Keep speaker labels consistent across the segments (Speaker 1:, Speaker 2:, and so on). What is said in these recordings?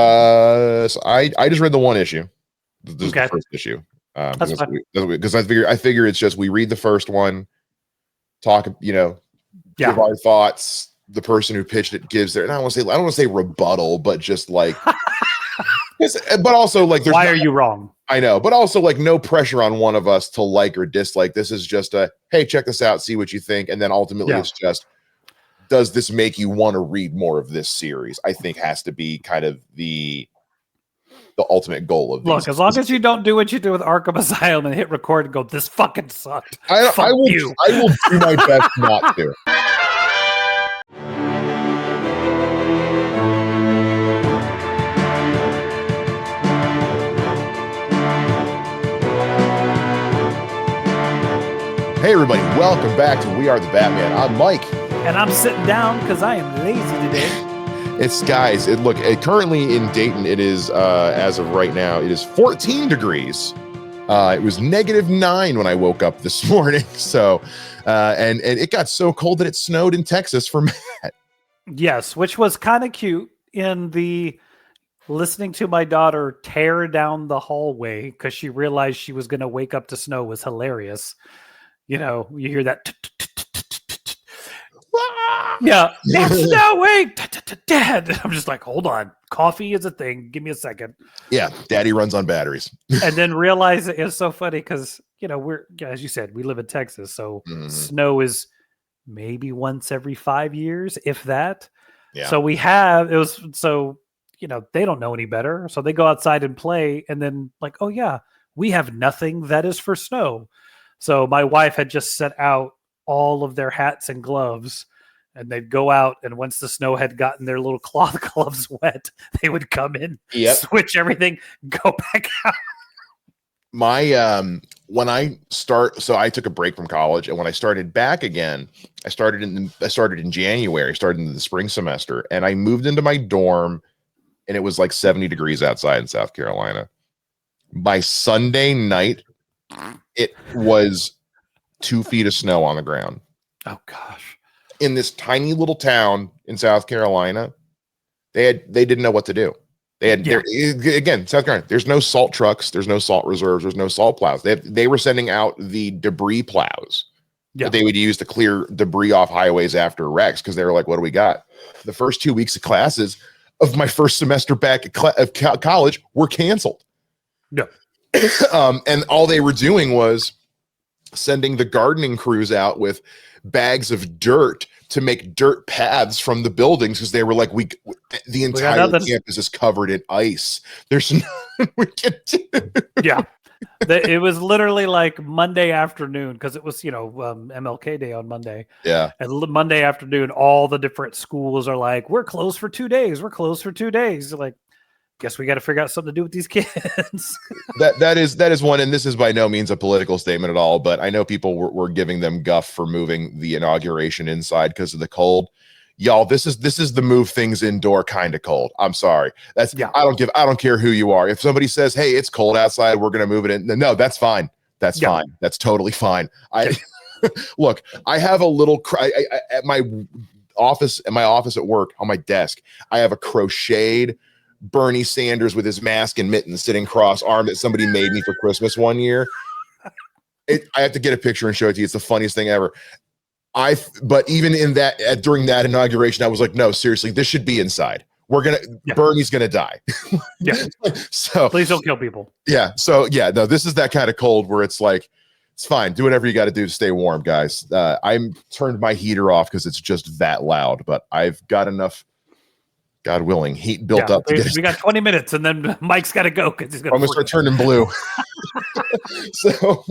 Speaker 1: So I just read the one issue. This is the first issue.
Speaker 2: That's fine.
Speaker 1: Because I figure it's just we read the first one, talk, give our thoughts. The person who pitched it gives their, and I don't want to say rebuttal, but just like, but also like,
Speaker 2: why are you wrong?
Speaker 1: I know, but also like no pressure on one of us to like or dislike. This is just a, hey, check this out, see what you think, and then ultimately it's just, does this make you want to read more of this series? I think has to be kind of the ultimate goal of these.
Speaker 2: Look, as long as you don't do what you do with Arkham Asylum and hit record and go, this fucking sucked.
Speaker 1: I will do my best not to. Hey everybody, welcome back to We Are the Batman. I'm Mike.
Speaker 2: And I'm sitting down because I am lazy today.
Speaker 1: It's guys, currently in Dayton, it is, as of right now, it is 14 degrees. It was -9 when I woke up this morning. So, and it got so cold that it snowed in Texas for Matt.
Speaker 2: Yes, which was kind of cute in the listening to my daughter tear down the hallway because she realized she was going to wake up to snow was hilarious. You know, you hear that. Yeah, it's snowing, Dad. I'm just like, hold on. Coffee is a thing. Give me a second.
Speaker 1: Yeah, Daddy runs on batteries.
Speaker 2: And then realize it's so funny because, we're, as you said, we live in Texas. So snow is maybe once every 5 years, if that. Yeah. So they don't know any better. So they go outside and play. And then like, oh, yeah, we have nothing that is for snow. So my wife had just set out all of their hats and gloves, and they'd go out, and once the snow had gotten their little cloth gloves wet, they would come in, switch everything, go back out.
Speaker 1: When I took a break from college, and when I started back again, I started in January, started in the spring semester, and I moved into my dorm, and it was like 70 degrees outside in South Carolina. By Sunday night, it was 2 feet of snow on the ground.
Speaker 2: Oh gosh.
Speaker 1: In this tiny little town in South Carolina, they didn't know what to do. Again, South Carolina, there's no salt trucks, there's no salt reserves, there's no salt plows. They were sending out the debris plows that they would use to clear debris off highways after wrecks because they were like, what do we got? The first 2 weeks of classes of my first semester back at college were canceled.
Speaker 2: No.
Speaker 1: And all they were doing was sending the gardening crews out with bags of dirt to make dirt paths from the buildings because they were like, the entire campus is covered in ice. There's nothing we can do.
Speaker 2: Yeah. It was literally like Monday afternoon because it was, MLK Day on Monday.
Speaker 1: Yeah.
Speaker 2: And Monday afternoon, all the different schools are like, we're closed for 2 days. We're closed for 2 days. Like, guess we got to figure out something to do with these kids.
Speaker 1: that is one, and this is by no means a political statement at all, but I know people were giving them guff for moving the inauguration inside because of the cold. Y'all, this is the move things indoor kind of cold. I'm sorry. I don't care who you are. If somebody says, hey, it's cold outside, we're gonna move it in. No, that's fine. That's fine. That's totally fine. Look, I have a little at my office at work on my desk. I have a crocheted Bernie Sanders with his mask and mittens sitting cross-armed that somebody made me for Christmas one year. I have to get a picture and show it to you. It's the funniest thing ever. But even in that, during that inauguration, I was like, no, seriously, this should be inside. Bernie's gonna die. So
Speaker 2: please don't kill people.
Speaker 1: Yeah. So yeah, no, this is that kind of cold where it's like, it's fine. Do whatever you got to do to stay warm, guys. I'm turned my heater off because it's just that loud, but I've got enough, God willing, heat built up.
Speaker 2: We got 20 minutes, and then Mike's got to go because he's going to
Speaker 1: start turning blue. So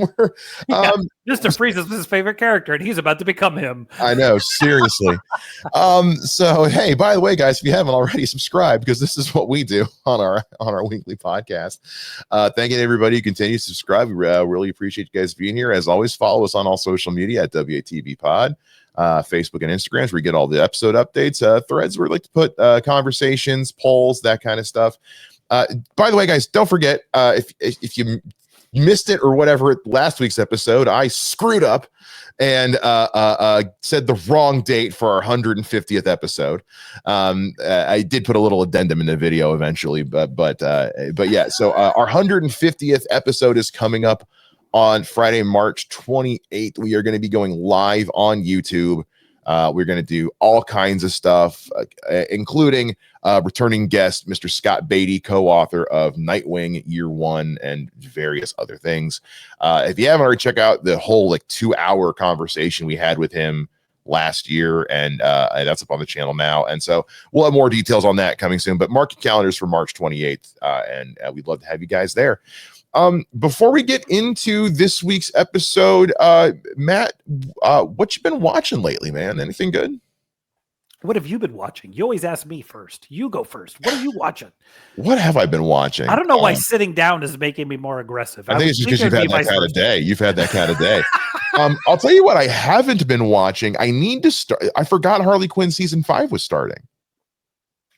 Speaker 2: Mr. Freeze is his favorite character, and he's about to become him.
Speaker 1: I know, seriously. So hey, by the way, guys, if you haven't already, subscribe because this is what we do on our weekly podcast. Thank you to everybody who continues to subscribe. We really appreciate you guys being here. As always, follow us on all social media at WATV Pod. Facebook and Instagrams where we get all the episode updates, threads where we like to put conversations, polls, that kind of stuff. By the way, guys, don't forget if you missed it or whatever last week's episode, I screwed up and said the wrong date for our 150th episode. I did put a little addendum in the video eventually, but yeah. So our 150th episode is coming up on Friday, March 28th. We are going to be going live on YouTube. We're going to do all kinds of stuff, including returning guest, Mr. Scott Beatty, co-author of Nightwing Year One and various other things. If you haven't already, check out the whole 2-hour conversation we had with him last year, and that's up on the channel now. And so we'll have more details on that coming soon, but mark your calendars for March 28th, and we'd love to have you guys there. Before we get into this week's episode, Matt, what you been watching lately, man? Anything good?
Speaker 2: What have you been watching? You always ask me first. You go first. What are you watching?
Speaker 1: What have I been watching?
Speaker 2: I don't know why sitting down is making me more aggressive.
Speaker 1: I think it's just because you've had that kind of day. You've had that kind of day. I'll tell you what I haven't been watching. I need to start. I forgot Harley Quinn season 5 was starting.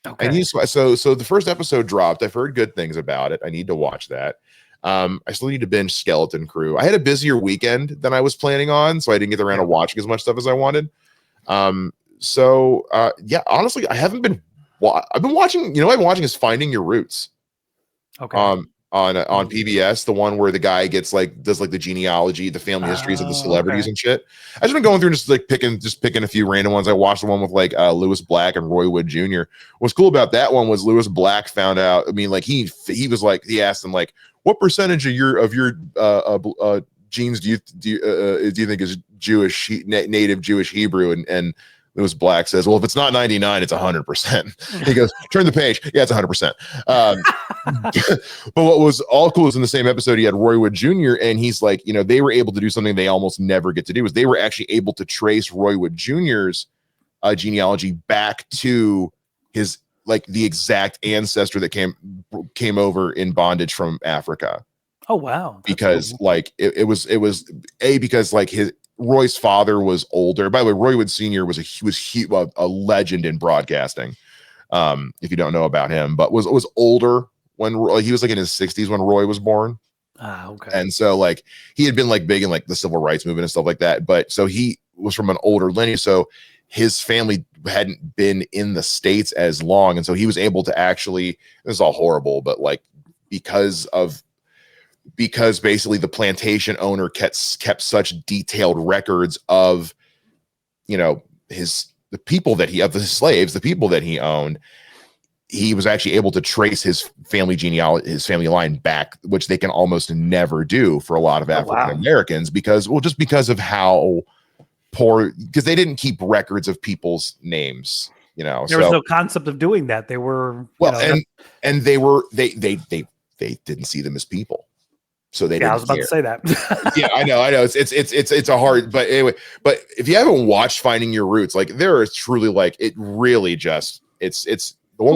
Speaker 1: Okay. So the first episode dropped. I've heard good things about it. I need to watch that. I still need to binge Skeleton Crew. I had a busier weekend than I was planning on, so I didn't get around to watching as much stuff as I wanted. Yeah, honestly, I haven't been. I've been watching. You know, what I've been watching is Finding Your Roots.
Speaker 2: Okay.
Speaker 1: On PBS, the one where the guy does the genealogy, the family histories of the celebrities and shit. I've just been going through and just picking a few random ones. I watched the one with Lewis Black and Roy Wood Jr. What's cool about that one was Lewis Black found out. I mean, he asked him what percentage of your genes do you think is Jewish, native Jewish Hebrew? And Lewis Black says, well, if it's not 99, it's 100%. He goes, turn the page. Yeah, it's 100%. But what was all cool is in the same episode, he had Roy Wood Jr. And he's they were able to do something they almost never get to do, is they were actually able to trace Roy Wood Jr.'s genealogy back to his the exact ancestor that came over in bondage from Africa.
Speaker 2: Oh wow!
Speaker 1: That's because cool. It was because his Roy's father was older. By the way, Roy Wood Sr. was a legend in broadcasting. If you don't know about him, but was older when he was in his 60s when Roy was born.
Speaker 2: Okay.
Speaker 1: And so he had been big in the civil rights movement and stuff like that. But so he was from an older lineage. So his family hadn't been in the States as long. And so he was able to actually, this is all horrible, but because basically the plantation owner kept such detailed records of, the slaves, the people that he owned, he was actually able to trace his family genealogy, his family line back, which they can almost never do for a lot of African Americans because of how poor, because they didn't keep records of people's names. There
Speaker 2: was no concept of doing that. They were
Speaker 1: and they didn't see them as people. So they didn't.
Speaker 2: I was about to say that.
Speaker 1: Yeah, I know. It's a hard, but anyway, but if you haven't watched Finding Your Roots, there is truly it really just it's the one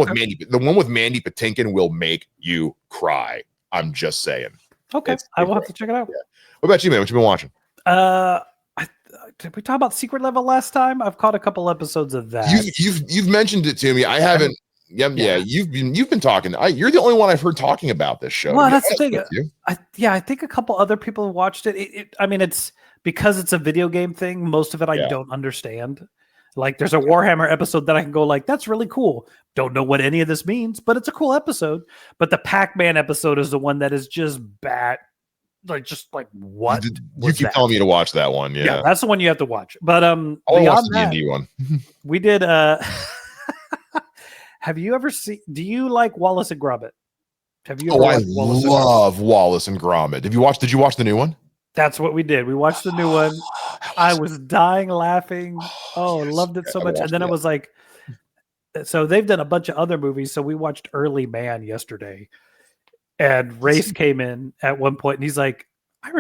Speaker 1: with Mandy Patinkin will make you cry. I'm just saying.
Speaker 2: Okay, I will have to check it out.
Speaker 1: Yeah. What about you, man? What you been watching?
Speaker 2: Did we talk about Secret Level last time? I've caught a couple episodes of that.
Speaker 1: You've mentioned it to me. I haven't. Yeah. You've been talking. You're the only one I've heard talking about this show.
Speaker 2: Well, that's the thing. I think a couple other people have watched it. I mean, it's because it's a video game thing. Most of it I don't understand. There's a Warhammer episode that I can go that's really cool. Don't know what any of this means, but it's a cool episode. But the Pac-Man episode is the one that is just bad. What?
Speaker 1: You keep telling me to watch that one. Yeah,
Speaker 2: that's the one you have to watch. But
Speaker 1: I'll watch the D&D one.
Speaker 2: We did. Have you ever seen? Do you like Wallace and Gromit? Have you?
Speaker 1: I love Wallace and Gromit. Did you watch the new one?
Speaker 2: That's what we did. We watched the new one. I was dying laughing. Oh, loved it so much. And then it was so they've done a bunch of other movies. So we watched Early Man yesterday, and Race came in at one point, and he's like, I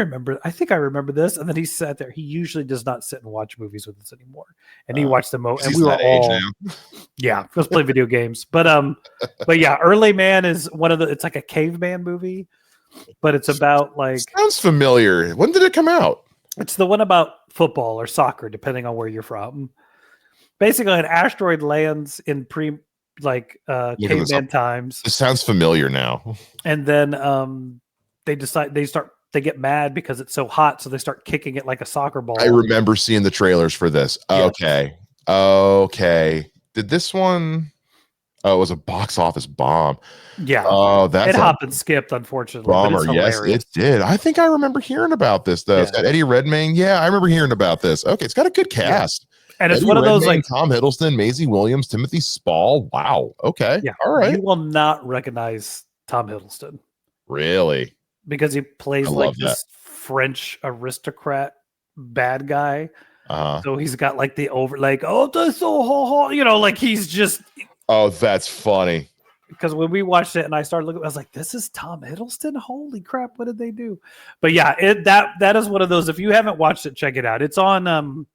Speaker 2: think I remember this. And then he sat there. He usually does not sit and watch movies with us anymore. And he watched them. And we were all, let's play video games. But yeah, Early Man is it's like a caveman movie, but it's about
Speaker 1: sounds familiar. When did it come out?
Speaker 2: It's the one about football or soccer, depending on where you're from. Basically, an asteroid lands in caveman times.
Speaker 1: This sounds familiar now.
Speaker 2: And then they start they get mad because it's so hot, so they start kicking it like a soccer ball.
Speaker 1: I remember seeing the trailers for this.
Speaker 2: Yes.
Speaker 1: Okay. Did this one? Oh, it was a box office bomb.
Speaker 2: Yeah.
Speaker 1: Oh, that's
Speaker 2: It
Speaker 1: a
Speaker 2: hopped and skipped, unfortunately, but
Speaker 1: bummer.
Speaker 2: it's
Speaker 1: Yes,
Speaker 2: hilarious.
Speaker 1: it did. I think I remember hearing about this, though. It's
Speaker 2: Yeah.
Speaker 1: got Eddie Redmayne. Yeah, I remember hearing about this. Okay, it's got a good cast.
Speaker 2: And it's
Speaker 1: Eddie
Speaker 2: one of those,
Speaker 1: Redmayne,
Speaker 2: like,
Speaker 1: Tom Hiddleston, Maisie Williams, Timothy Spall. Wow. Okay.
Speaker 2: yeah,
Speaker 1: All right.
Speaker 2: you will not recognize Tom Hiddleston
Speaker 1: Really?
Speaker 2: because he
Speaker 1: I
Speaker 2: plays like
Speaker 1: love that.
Speaker 2: this French aristocrat bad guy. So he's got like the like, oh, that's so ho, you know, like he's just.
Speaker 1: Oh, that's funny.
Speaker 2: Because when we watched it and I started looking, I was like, this is Tom Hiddleston? Holy crap, what did they do? But yeah, that is one of those. If you haven't watched it, check it out. It's on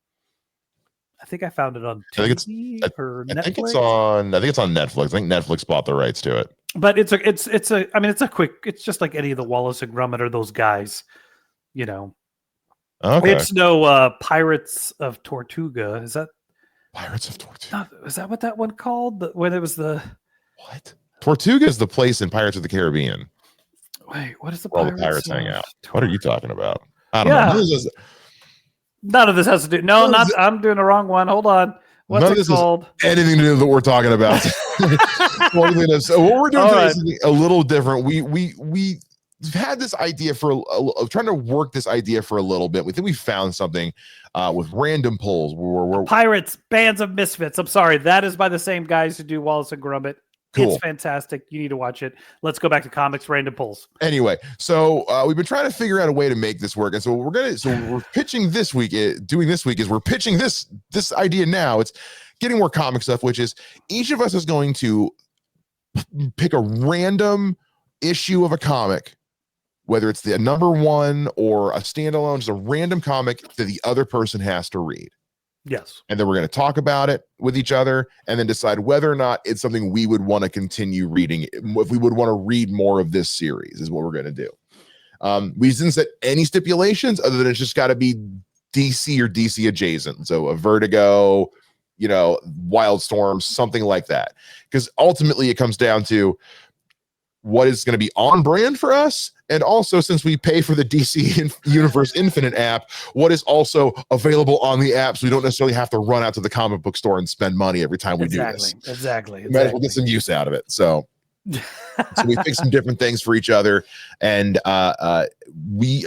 Speaker 2: I think I found it on TV or Netflix.
Speaker 1: I think it's on Netflix. I think Netflix bought the rights to it.
Speaker 2: But it's just like any of the Wallace and Gromit or those guys, you know.
Speaker 1: Okay.
Speaker 2: It's no Pirates of Tortuga. Is that
Speaker 1: Pirates of Tortuga?
Speaker 2: Is that what that one called? When it was the
Speaker 1: what? Tortuga is the place in Pirates of the Caribbean.
Speaker 2: Wait, what is the
Speaker 1: Where all the pirates hang out? What are you talking about? I don't know.
Speaker 2: None of this has to do. No, not. I'm doing the wrong one. Hold on. What's it called?
Speaker 1: Anything to do with what we're talking about? So what we're doing today is something a little different. We've had this idea for trying to work this idea for a little bit. We think we found something with random polls. Where
Speaker 2: Pirates, Bands of Misfits. I'm sorry, that is by the same guys who do Wallace and Gromit. Cool. It's fantastic. You need to watch it. Let's go back to comics, random polls.
Speaker 1: Anyway, so we've been trying to figure out a way to make this work, and so we're pitching this week. Doing this week is we're pitching this idea now. It's getting more comic stuff, which is each of us is going to pick a random issue of a comic, whether it's the number one or a standalone, just a random comic that the other person has to read.
Speaker 2: Yes.
Speaker 1: And then we're going to talk about it with each other and then decide whether or not it's something we would want to continue reading. If we would want to read more of this series is what we're going to do. We didn't set any stipulations other than it's just got to be DC or DC adjacent. So a Vertigo, Wildstorm, something like that. Because ultimately it comes down to what is going to be on brand for us. And also, since we pay for the DC Universe Infinite app, what is also available on the app, so we don't necessarily have to run out to the comic book store and spend money every time we do this.
Speaker 2: Exactly.
Speaker 1: Might as well get some use out of it. So we pick some different things for each other, and we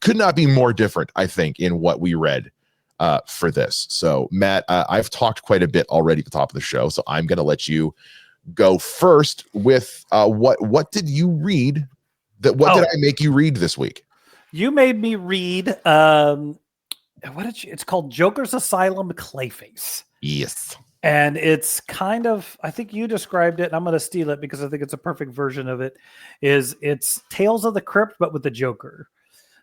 Speaker 1: could not be more different, I think, in what we read for this. So Matt, I've talked quite a bit already at the top of the show, so I'm going to let you go first with what did you read? Did I make you read this week?
Speaker 2: You made me read it's called Joker's Asylum Clayface.
Speaker 1: Yes.
Speaker 2: And it's kind of, I think you described it, and I'm going to steal it because I think it's a perfect version of it. It's Tales of the Crypt, but with the Joker.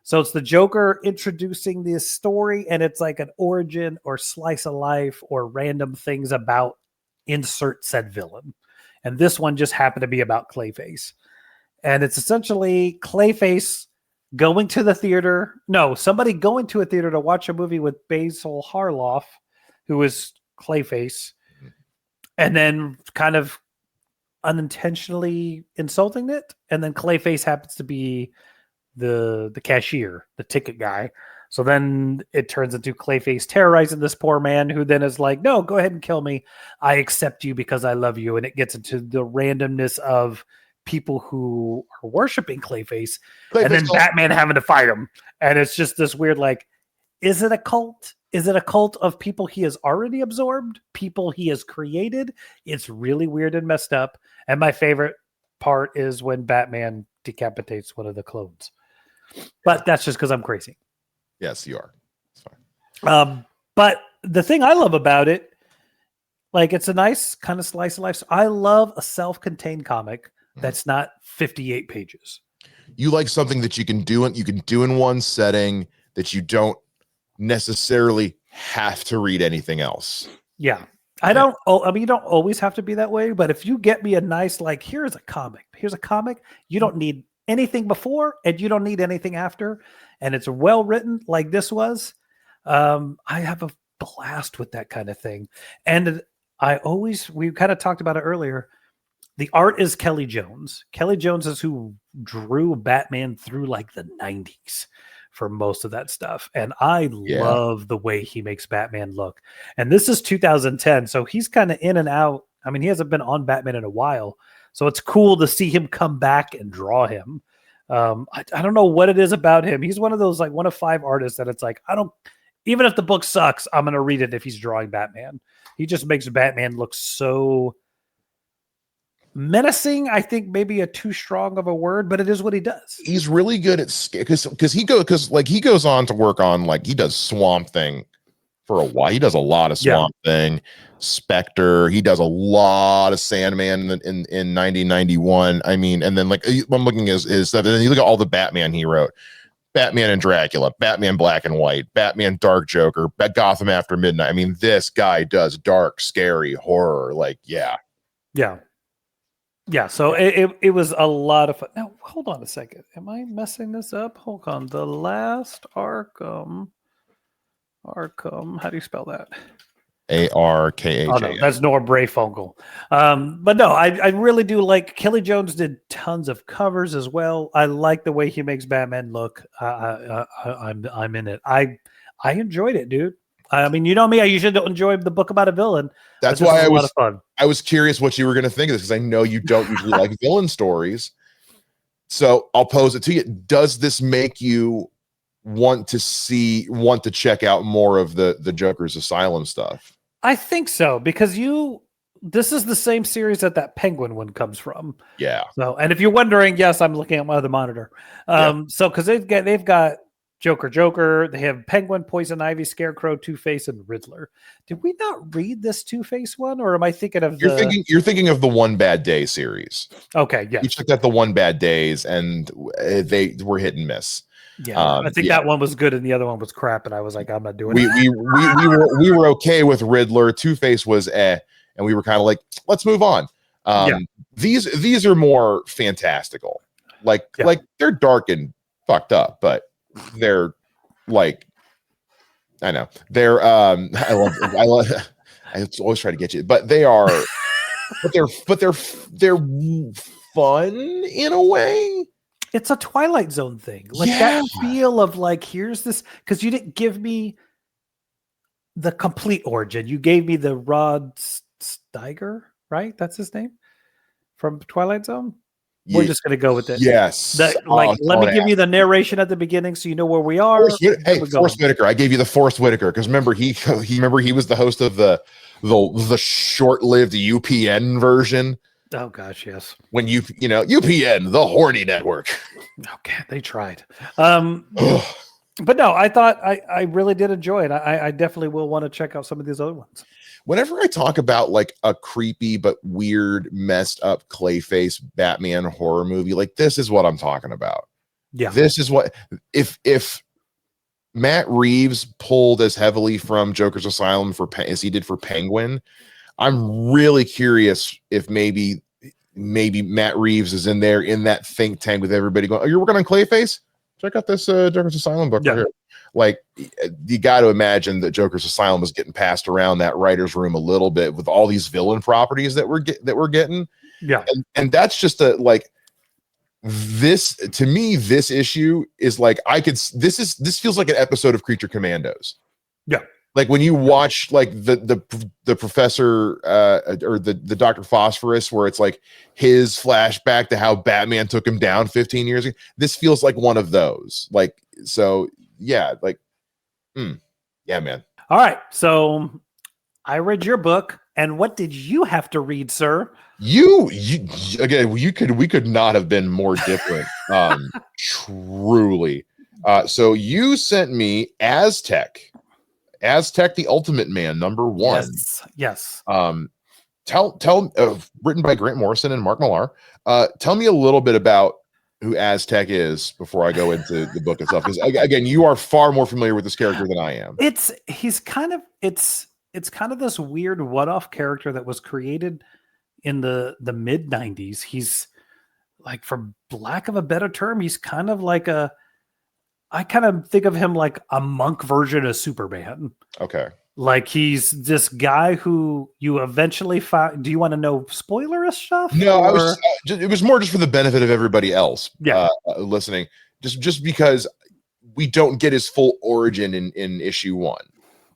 Speaker 2: So it's the Joker introducing this story, and it's like an origin or slice of life or random things about insert said villain. And this one just happened to be about Clayface. And it's essentially Clayface going to the theater. No, somebody going to a theater to watch a movie with Basil Harloff, who is Clayface, and then kind of unintentionally insulting it. And then Clayface happens to be the cashier, the ticket guy. So then it turns into Clayface terrorizing this poor man, who then is like, no, go ahead and kill me. I accept you because I love you. And it gets into the randomness of people who are worshiping Clayface and then Batman having to fight him. And it's just this weird, like, is it a cult? Is it a cult of people he has already absorbed? People he has created? It's really weird and messed up. And my favorite part is when Batman decapitates one of the clones. But that's just because I'm crazy.
Speaker 1: Yes, you are. It's
Speaker 2: fine. But the thing I love about it, like, it's a nice kind of slice of life. I love a self-contained comic that's not 58 pages.
Speaker 1: You like something that you can do in one setting, that you don't necessarily have to read anything else.
Speaker 2: Yeah. You don't always have to be that way, but if you get me a nice, like, here's a comic, you don't need anything before and you don't need anything after, and it's well written like this was, I have a blast with that kind of thing. And we kind of talked about it earlier. The art is Kelly Jones. Kelly Jones is who drew Batman through like the 90s for most of that stuff. And I
Speaker 1: Yeah.
Speaker 2: love the way he makes Batman look. And this is 2010. So he's kind of in and out. I mean, he hasn't been on Batman in a while. So it's cool to see him come back and draw him. I don't know what it is about him. He's one of those like one of 5 artists that it's like, even if the book sucks, I'm going to read it if he's drawing Batman. He just makes Batman look so menacing. I think maybe a too strong of a word, but it is what he does.
Speaker 1: He's really good at because he goes on to work on, like, he does Swamp Thing for a while. He does a lot of Swamp Thing, Spectre. He does a lot of Sandman in 1991. I mean, and then like I'm looking at his stuff, and then you look at all the Batman he wrote. Batman and Dracula, Batman Black and White, Batman Dark Joker, Gotham After Midnight. I mean, this guy does dark, scary horror. Like, yeah. So it was a lot of fun. Now, hold on a second. Am I messing this up? Hold on. The Last Arkham. How do you spell that? Arkha.
Speaker 2: Oh, no, that's Nora Brayfogle. But no, I really do like Kelly Jones did tons of covers as well. I like the way he makes Batman look. I'm in it. I enjoyed it, dude. I mean, you know me. I usually don't enjoy the book about a villain.
Speaker 1: That's why
Speaker 2: a lot of fun.
Speaker 1: I was curious what you were going to think of this, because I know you don't usually like villain stories. So I'll pose it to you. Does this make you want to check out more of the Joker's Asylum stuff?
Speaker 2: I think so, because this is the same series that Penguin one comes from.
Speaker 1: Yeah.
Speaker 2: So, and if you're wondering, yes, I'm looking at my other monitor. So because they've got Joker, they have Penguin, Poison Ivy, Scarecrow, Two-Face, and Riddler. Did we not read this Two-Face one, or am I thinking of
Speaker 1: you're thinking of the One Bad Day series?
Speaker 2: Okay, yeah.
Speaker 1: You checked out the One Bad Days, and they were hit and miss.
Speaker 2: Yeah, I think that one was good, and the other one was crap, and I was like, I'm not doing
Speaker 1: it. We were okay with Riddler. Two-Face was and we were kind of like, let's move on. These are more fantastical. Like they're dark and fucked up, but they're like, I know they're I always try to get you, but they are but they're fun in a way.
Speaker 2: It's a Twilight Zone thing, like that feel of like, here's this, because you didn't give me the complete origin. You gave me the Rod Steiger, right? That's his name from Twilight Zone. We're just going to go with it.
Speaker 1: Yes.
Speaker 2: Let me give you the narration at the beginning so you know where we are.
Speaker 1: Forrest Whitaker. I gave you the Forrest Whitaker because remember he was the host of the short-lived UPN version.
Speaker 2: Oh gosh, yes.
Speaker 1: When UPN, the horny network.
Speaker 2: Okay, they tried. But no, I thought I really did enjoy it. I definitely will want to check out some of these other ones.
Speaker 1: Whenever I talk about like a creepy but weird, messed up Clayface Batman horror movie, like this is what I'm talking about.
Speaker 2: Yeah.
Speaker 1: This is what if Matt Reeves pulled as heavily from Joker's Asylum as he did for Penguin, I'm really curious if maybe Matt Reeves is in there in that think tank with everybody going, "Oh, you're working on Clayface? Check out this Joker's Asylum book right here." Like, you got to imagine that Joker's Asylum is getting passed around that writer's room a little bit with all these villain properties that we're getting.
Speaker 2: Yeah,
Speaker 1: and that's just this to me. This issue is like this feels like an episode of Creature Commandos.
Speaker 2: Yeah.
Speaker 1: Like when you watch like the professor or the Dr. Phosphorus, where it's like his flashback to how Batman took him down 15 years ago. This feels like one of those. Like, so yeah, like, yeah, man.
Speaker 2: All right. So I read your book, and what did you have to read, sir?
Speaker 1: You again, we could not have been more different. Truly. So you sent me Aztek, the Ultimate Man, #1.
Speaker 2: Yes.
Speaker 1: Written by Grant Morrison and Mark Millar. Tell me a little bit about who Aztek is before I go into the book itself, because again, you are far more familiar with this character than I am.
Speaker 2: It's kind of this weird one-off character that was created in the mid 90s. He's like, for lack of a better term, he's kind of like I kind of think of him like a monk version of Superman.
Speaker 1: Okay.
Speaker 2: Like he's this guy who you eventually find. Do you want to know spoilerous stuff?
Speaker 1: No, I was
Speaker 2: or-
Speaker 1: just, it was more just for the benefit of everybody else
Speaker 2: Yeah.
Speaker 1: listening. Just because we don't get his full origin in issue 1.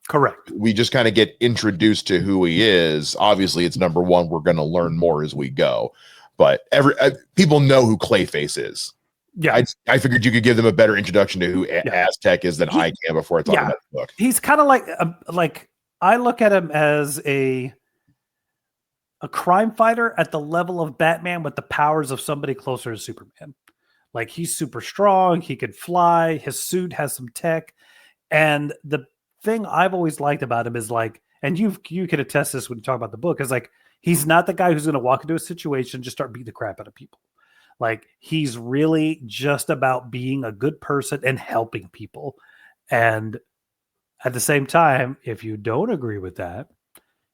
Speaker 2: Correct.
Speaker 1: We just kind of get introduced to who he is. Obviously, it's number 1. We're going to learn more as we go, but people know who Clayface is.
Speaker 2: Yeah.
Speaker 1: I figured you could give them a better introduction to who Aztek is than I can before I talk about the book.
Speaker 2: He's kind of like I look at him as a crime fighter at the level of Batman with the powers of somebody closer to Superman. Like he's super strong, he could fly, his suit has some tech, and the thing I've always liked about him is like, and you can attest this when you talk about the book, is like he's not the guy who's going to walk into a situation and just start beating the crap out of people. Like he's really just about being a good person and helping people. And at the same time, if you don't agree with that,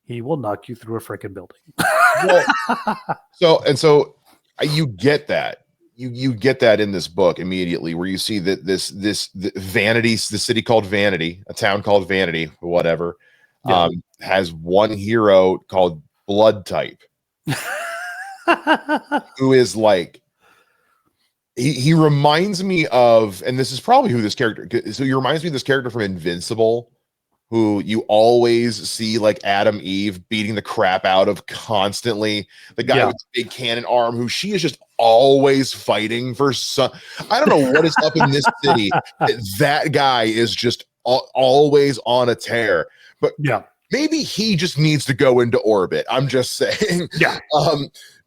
Speaker 2: he will knock you through a freaking building.
Speaker 1: So you get that. You get that in this book immediately, where you see that this Vanity, the city called Vanity, a town called Vanity, whatever, has one hero called Blood Type, who is like, he reminds me of, and this is probably who this character. So he reminds me of this character from Invincible, who you always see like Adam Eve beating the crap out of constantly. The guy with the big cannon arm, who she is just always fighting for some. I don't know what is up in this city. That guy is just always on a tear. But maybe he just needs to go into orbit. I'm just saying.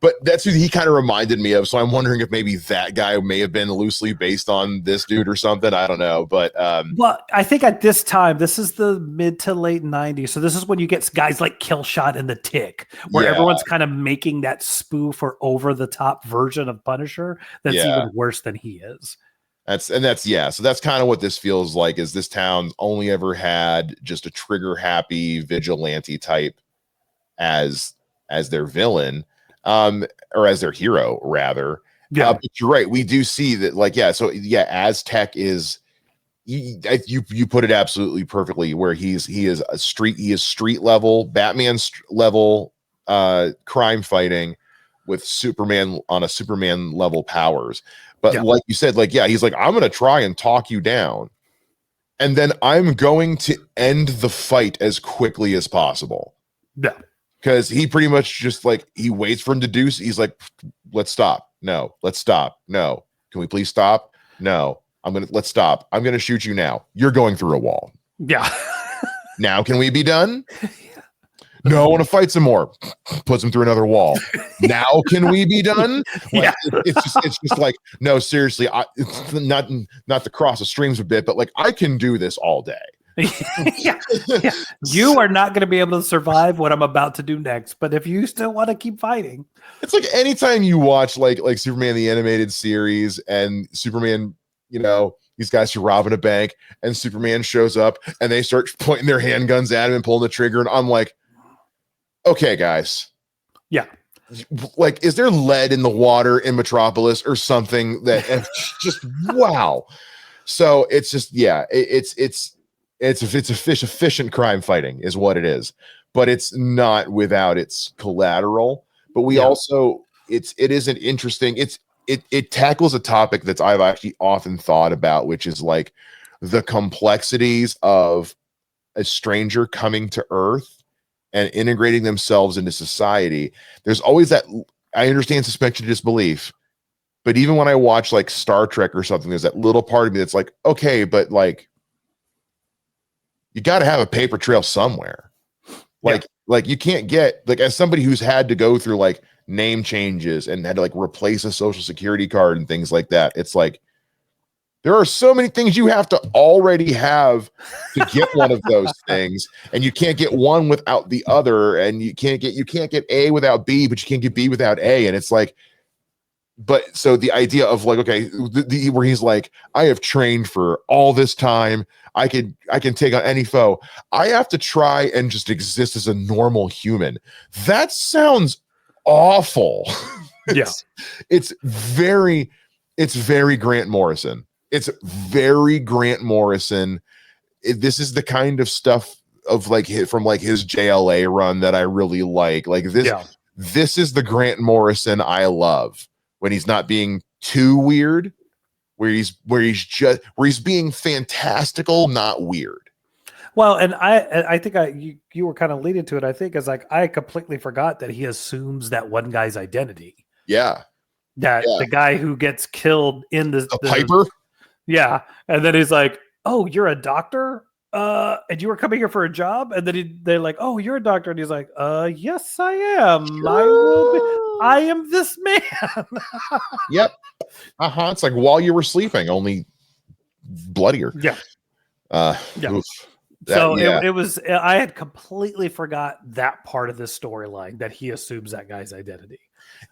Speaker 1: But that's who he kind of reminded me of. So I'm wondering if maybe that guy may have been loosely based on this dude or something. I don't know. But
Speaker 2: well, I think at this time, this is the mid to late 90s. So this is when you get guys like Killshot and the Tick, where everyone's kind of making that spoof or over the top version of Punisher that's even worse than he is.
Speaker 1: So that's kind of what this feels like, is this town's only ever had just a trigger happy vigilante type as their villain. Or as their hero, rather. But you're right. We do see that, like, Aztek is, you put it absolutely perfectly, where he is street level, Batman level, crime fighting with Superman on a Superman level powers. But like you said, he's like, I'm going to try and talk you down, and then I'm going to end the fight as quickly as possible.
Speaker 2: Yeah.
Speaker 1: Because he pretty much just like, he waits for him to do. He's like, let's stop. No, let's stop. No. Can we please stop? No. Let's stop. I'm going to shoot you now. You're going through a wall.
Speaker 2: Yeah.
Speaker 1: Now, can we be done? No, I want to fight some more. Puts him through another wall. Now, can we be done? Like, it's just like, no, seriously. It's not to cross the streams a bit, but like, I can do this all day.
Speaker 2: You are not going to be able to survive what I'm about to do next, but if you still want to keep fighting,
Speaker 1: it's like anytime you watch like Superman the animated series, and Superman, these guys are robbing a bank, and Superman shows up and they start pointing their handguns at him and pulling the trigger, and I'm like, okay, guys, like, is there lead in the water in Metropolis or something? That just wow. So it's just it's efficient crime fighting is what it is, but it's not without its collateral. But we also, it is an interesting, it tackles a topic that I've actually often thought about, which is like the complexities of a stranger coming to Earth and integrating themselves into society. There's always that, I understand suspension of disbelief, but even when I watch like Star Trek or something, there's that little part of me that's like, okay, but like, you got to have a paper trail somewhere. Like you can't get, like, as somebody who's had to go through like name changes and had to like replace a social security card and things like that. It's like, there are so many things you have to already have to get one of those things. And you can't get one without the other. And you can't get A without B, but you can't get B without A. And it's like, but so the idea of like, okay, where he's like, I have trained for all this time. I can take on any foe. I have to try and just exist as a normal human. That sounds awful. It's very Grant Morrison. It's very Grant Morrison. This is the kind of stuff of like from like his JLA run that I really like. Like this is the Grant Morrison I love when he's not being too weird, where he's being fantastical, not weird.
Speaker 2: Well, and I think you were kind of leading to it. I think is like I completely forgot that he assumes that one guy's identity.
Speaker 1: Yeah,
Speaker 2: that the guy who gets killed in the
Speaker 1: Piper.
Speaker 2: Yeah, and then he's like, "Oh, you're a doctor, and you were coming here for a job." And then they're like, "Oh, you're a doctor," and he's like, yes, I am. I am this man."
Speaker 1: Yep. It's like while you were sleeping, only bloodier.
Speaker 2: Yeah.
Speaker 1: Oof.
Speaker 2: It was. I had completely forgot that part of this storyline that he assumes that guy's identity.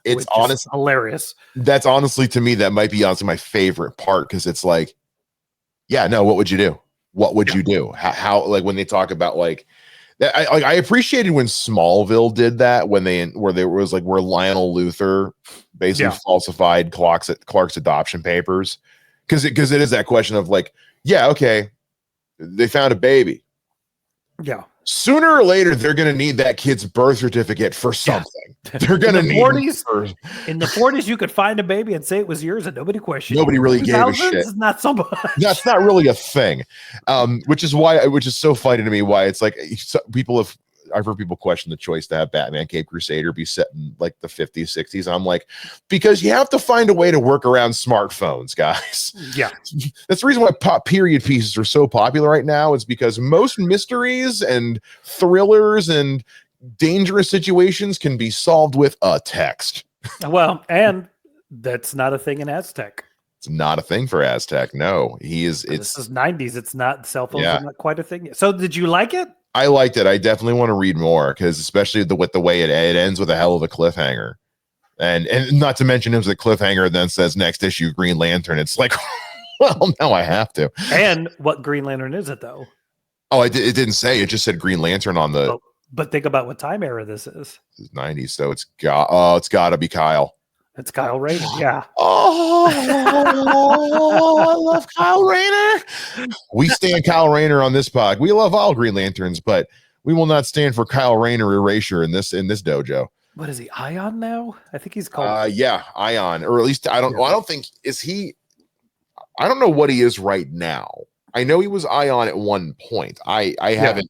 Speaker 1: It's honestly
Speaker 2: hilarious.
Speaker 1: That's honestly, to me, that might be honestly my favorite part, because it's like, yeah, no, what would you do? What would you do? How like when they talk about like that, I appreciated when Smallville did that, where Lionel Luthor basically falsified Clark's adoption papers, because it is that question of like, yeah, okay, they found a baby.
Speaker 2: Yeah.
Speaker 1: Sooner or later, they're going to need that kid's birth certificate for something. They're going to need it.
Speaker 2: In the 40s, you could find a baby and say it was yours, and nobody questioned.
Speaker 1: Nobody really gave a shit.
Speaker 2: Not so much.
Speaker 1: That's not really a thing. Which is so funny to me. Why it's like I've heard people question the choice to have Batman Cape Crusader be set in like the 50s, 60s. I'm like, because you have to find a way to work around smartphones, guys.
Speaker 2: Yeah.
Speaker 1: That's the reason why period pieces are so popular right now. It's because most mysteries and thrillers and dangerous situations can be solved with a text.
Speaker 2: Well, and that's not a thing in Aztek.
Speaker 1: It's not a thing for Aztek. No, this
Speaker 2: is 90s. It's not, cell phones are not quite a thing yet. So did you like it?
Speaker 1: I liked it. I definitely want to read more, because especially with the way it ends with a hell of a cliffhanger, and not to mention it was a cliffhanger then says next issue Green Lantern. It's like, well, now I have to.
Speaker 2: And what Green Lantern is it though?
Speaker 1: Oh, it didn't say. It just said Green Lantern on the.
Speaker 2: But think about what time era this is.
Speaker 1: It's 90s, so it's got to be Kyle.
Speaker 2: It's Kyle Rayner, yeah.
Speaker 1: Oh, I love Kyle Rayner. We stand Kyle Rayner on this pod. We love all Green Lanterns, but we will not stand for Kyle Rayner erasure in this dojo.
Speaker 2: What is he, Ion now? I think he's called.
Speaker 1: Yeah, Ion, or at least I don't. Well, I don't think is he. I don't know what he is right now. I know he was Ion at one point. I haven't.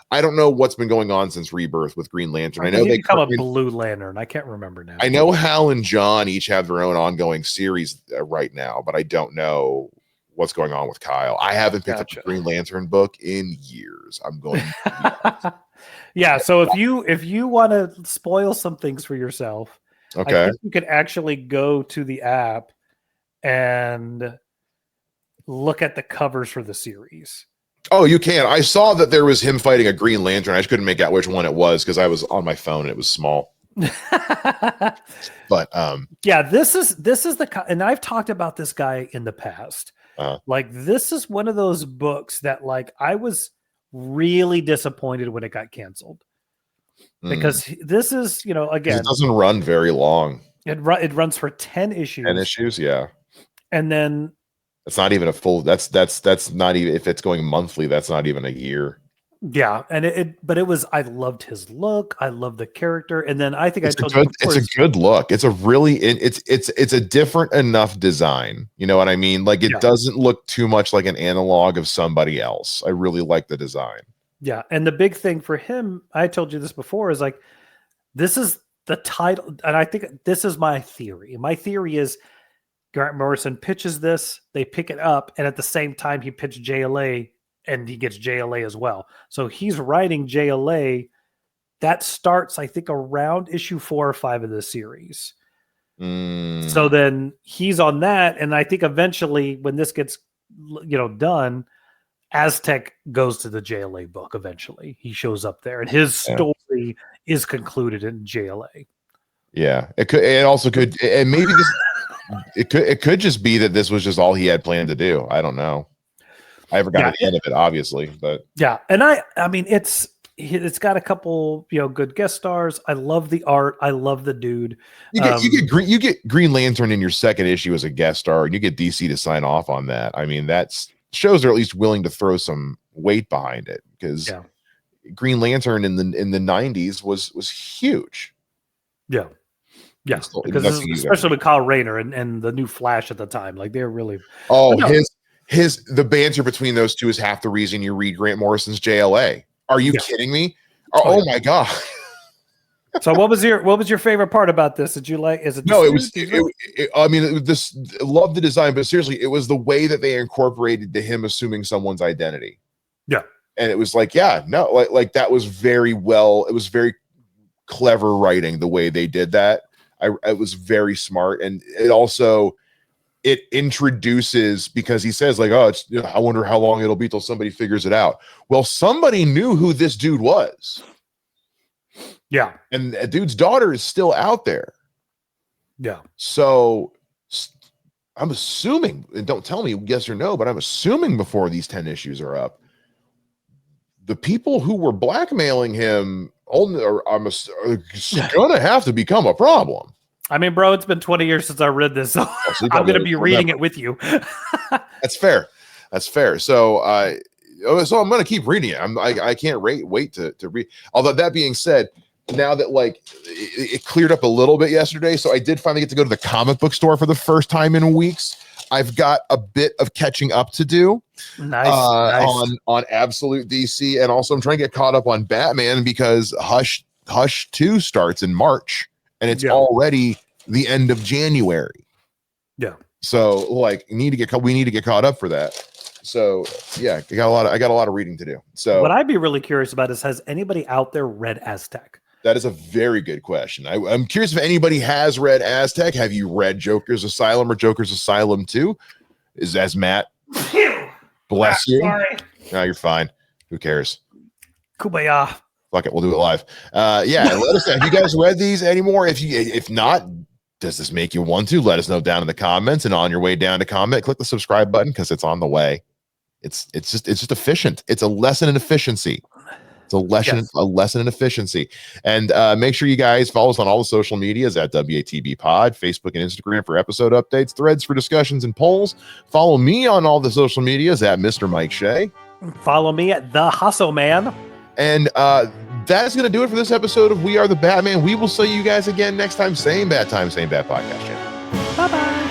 Speaker 1: I don't know what's been going on since Rebirth with Green Lantern. I know they
Speaker 2: become a Blue Lantern. I can't remember now.
Speaker 1: I know Hal and John each have their own ongoing series right now, but I don't know what's going on with Kyle. I haven't picked up a Green Lantern book in years. I'm going.
Speaker 2: Yeah. So if you want to spoil some things for yourself,
Speaker 1: okay,
Speaker 2: I think you could actually go to the app and look at the covers for the series.
Speaker 1: Oh, you can. I saw that there was him fighting a Green Lantern. I just couldn't make out which one it was because I was on my phone and it was small. But
Speaker 2: yeah, this is and I've talked about this guy in the past. Like this is one of those books that like I was really disappointed when it got canceled. Because this is, again,
Speaker 1: it doesn't run very long.
Speaker 2: It runs for 10 issues.
Speaker 1: 10 issues, yeah.
Speaker 2: And then
Speaker 1: it's not even a full. That's not even, if it's going monthly. That's not even a year.
Speaker 2: Yeah, and but it was. I loved his look. I loved the character, and then I think
Speaker 1: it's a good look. It's a really it's a different enough design. You know what I mean? Like it doesn't look too much like an analog of somebody else. I really like the design.
Speaker 2: Yeah, and the big thing for him, I told you this before, is like this is the title, and I think this is my theory. My theory is Grant Morrison pitches this, they pick it up, and at the same time he pitched JLA, and he gets JLA as well. So he's writing JLA. That starts, I think, around issue 4 or 5 of the series. So then he's on that, and I think eventually when this gets done, Aztek goes to the JLA book eventually. He shows up there, and his story is concluded in JLA.
Speaker 1: Yeah, it could. It also could, and maybe this. It could just be that this was just all he had planned to do. I don't know. I haven't got to the end of it, obviously, but
Speaker 2: yeah. And I mean, it's got a couple, good guest stars. I love the art. I love the dude.
Speaker 1: You get Green Lantern in your second issue as a guest star, and you get DC to sign off on that. I mean, that's shows are at least willing to throw some weight behind it, because Green Lantern in the 90s was huge.
Speaker 2: Yeah. Yeah,
Speaker 1: Still,
Speaker 2: because especially with Kyle Rayner and the new Flash at the time, like they're really
Speaker 1: the banter between those two is half the reason you read Grant Morrison's JLA. Are you kidding me? Oh my god!
Speaker 2: So what was your favorite part about this? Did you like? Is it
Speaker 1: no? It was. I mean, love the design, but seriously, it was the way that they incorporated to him assuming someone's identity.
Speaker 2: Yeah,
Speaker 1: and it was like, like that was very well. It was very clever writing the way they did that. It was very smart, and it introduces, because he says like, oh, it's, I wonder how long it'll be till somebody figures it out. Well, somebody knew who this dude was.
Speaker 2: Yeah,
Speaker 1: and a dude's daughter is still out there.
Speaker 2: Yeah,
Speaker 1: so I'm assuming, and don't tell me yes or no, but I'm assuming before these 10 issues are up, the people who were blackmailing him are gonna have to become a problem. I
Speaker 2: mean, bro, it's been 20 years since I read this, so I'm gonna be reading it with you.
Speaker 1: That's fair. So I'm gonna keep reading it. I can't wait to read. Although that being said, now that like it cleared up a little bit yesterday, so I did finally get to go to the comic book store for the first time in weeks. I've got a bit of catching up to do.
Speaker 2: Nice.
Speaker 1: On Absolute DC, and also I'm trying to get caught up on Batman because Hush 2 starts in March, and it's already the end of January.
Speaker 2: Yeah.
Speaker 1: So like we need to get caught up for that. So yeah, I got a lot of reading to do. So
Speaker 2: what I'd be really curious about is, has anybody out there read Aztek?
Speaker 1: That is a very good question. I'm curious if anybody has read Aztek. Have you read Joker's Asylum or Joker's Asylum 2? As Matt? Bless you.
Speaker 2: Sorry.
Speaker 1: No, you're fine. Who cares?
Speaker 2: Kumbaya.
Speaker 1: Fuck it, we'll do it live. Yeah, let us know. Have you guys read these anymore? If not, does this make you want to? Let us know down in the comments. And on your way down to comment, click the subscribe button because it's on the way. It's just efficient. It's a lesson in efficiency. It's a lesson in efficiency. And make sure you guys follow us on all the social medias at WATB Pod, Facebook and Instagram for episode updates, threads for discussions and polls. Follow me on all the social medias at Mr. Mike Shea.
Speaker 2: Follow me at The Hustle Man.
Speaker 1: And that's going to do it for this episode of We Are the Batman. We will see you guys again next time. Same bad time, same bad podcast channel.
Speaker 2: Bye-bye.